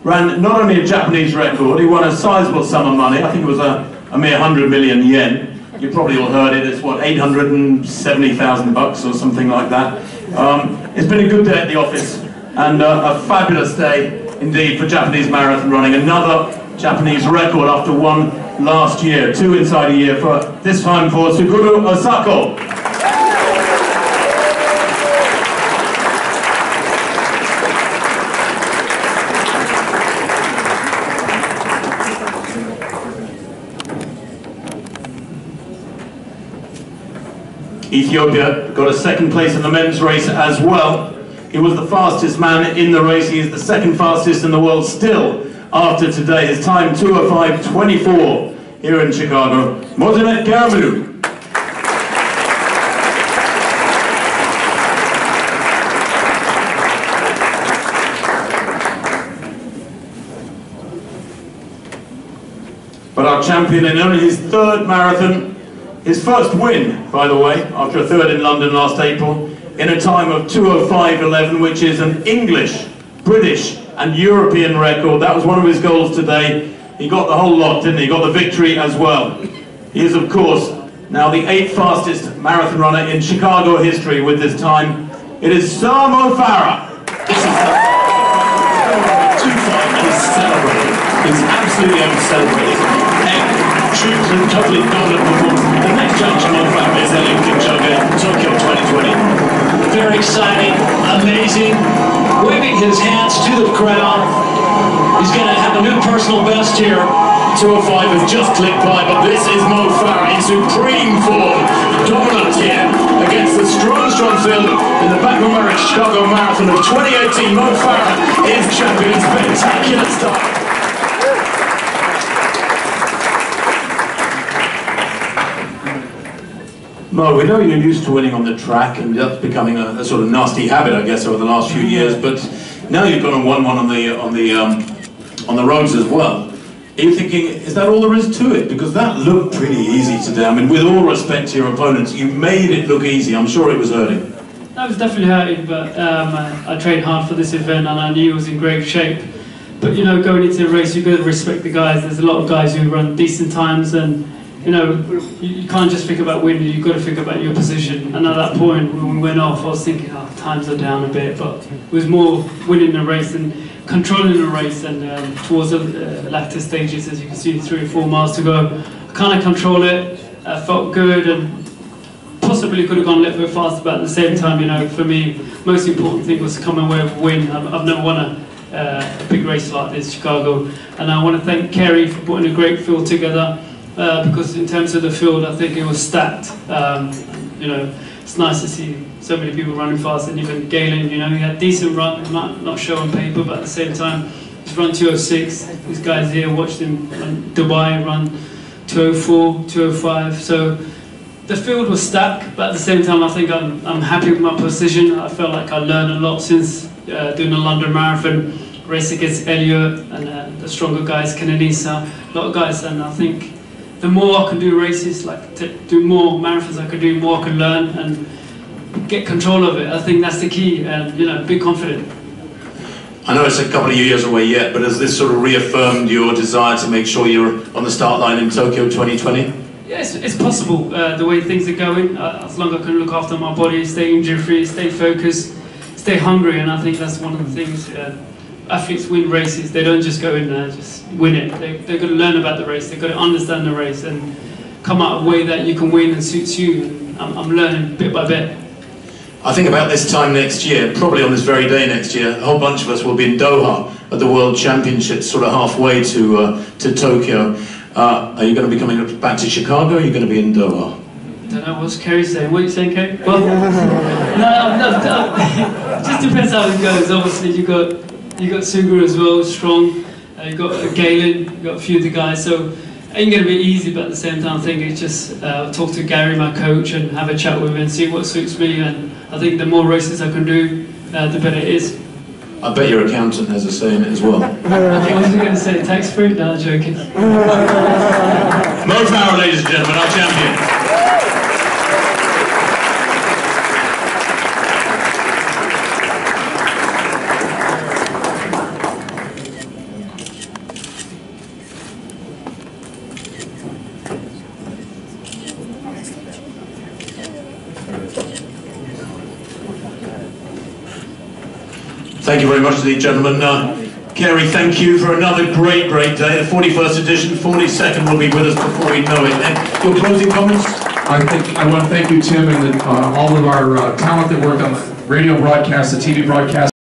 ran not only a Japanese record, he won a sizable sum of money. I think it was a mere 100 million yen. You probably all heard it. It's what, 870,000 bucks or something like that. It's been a good day at the office and a fabulous day indeed for Japanese marathon running. Another Japanese record after one last year, 2 inside a year for this time for Suguru Osako. Ethiopia got a second place in the men's race as well. He was the fastest man in the race. He is the second fastest in the world still after today. His time 2:05:24 here in Chicago. Mosinet Geremew. But our champion in only his third marathon, his first win, by the way, after a third in London last April, in a time of 2:05:11, which is an English, British and European record. That was one of his goals today. He got the whole lot, didn't he? He got the victory as well. He is, of course, now the 8th fastest marathon runner in Chicago history with this time. It is Sir Mo Farah. This is 2:05 is celebrated. It's absolutely over-celebrated. Troops and totally dominant performance. The next challenge for Mo Farah is LA Kipchoge, Tokyo 2020. Very exciting, amazing, waving his hands to the crowd. He's going to have a new personal best here. 2:05 has just clicked by, but this is Mo Farah in supreme form. Dominant here against the strong field in the back of Chicago Marathon of 2018. Mo Farah is champion. Spectacular start. Mo, we know you're used to winning on the track, and that's becoming a sort of nasty habit, I guess, over the last few years. But now you've gone and won one on the roads as well. Are you thinking, is that all there is to it? Because that looked pretty easy today. I mean, with all respect to your opponents, you made it look easy. I'm sure it was hurting. I was definitely hurting, but I trained hard for this event, and I knew I was in great shape. But you know, going into a race, you've got to respect the guys. There's a lot of guys who run decent times, and you know, you can't just think about winning, you've got to think about your position. And at that point, when we went off, I was thinking, oh, times are down a bit, but it was more winning the race and controlling the race. And towards the latter stages, as you can see, 3 or 4 miles to go, I kind of controlled it, felt good, and possibly could have gone a little bit faster, but at the same time, you know, for me, most important thing was to come away with a win. I've never won a big race like this, Chicago, and I want to thank Kerry for putting a great field together. Because in terms of the field, I think it was stacked. You know, it's nice to see so many people running fast, and even Galen, you know, he had a decent run, might not show on paper, but at the same time, he's run 2:06. These guys here watched him run Dubai run 2:04, 2:05. So the field was stacked, but at the same time, I think I'm happy with my position. I felt like I learned a lot since doing the London Marathon, race against Elliot and the stronger guys, Kenenisa, a lot of guys, and I think the more I can do races, like to do more marathons I can do, more I can learn and get control of it. I think that's the key, and you know, be confident. I know it's a couple of years away yet, but has this sort of reaffirmed your desire to make sure you're on the start line in Tokyo 2020? Yes, it's possible. The way things are going, as long as I can look after my body, stay injury-free, stay focused, stay hungry, and I think that's one of the things. Athletes win races, they don't just go in there, just win it. They've got to learn about the race, they've got to understand the race and come out a way that you can win and suits you. And I'm learning bit by bit. I think about this time next year, probably on this very day next year, a whole bunch of us will be in Doha at the World Championships, sort of halfway to Tokyo. Are you going to be coming back to Chicago, or are you going to be in Doha? I don't know, what's Kerry saying? What are you saying, Kerry? Well, no, it just depends how it goes. Obviously, you got Suguru as well, strong. You got Galen, you got a few of the guys. So it ain't going to be easy, but at the same time, I think it's just talk to Gary, my coach, and have a chat with him and see what suits me. And I think the more races I can do, the better it is. I bet your accountant has a say in it as well. I was going to say tax-free. No, I'm joking. Mo Farah, ladies and gentlemen, our champion. Thank you very much to the gentlemen. Kerry, thank you for another great day. The 41st edition, 42nd will be with us before we know it. And your closing comments? I want to thank you, Tim, and all of our talent that worked on the radio broadcast, the TV broadcast.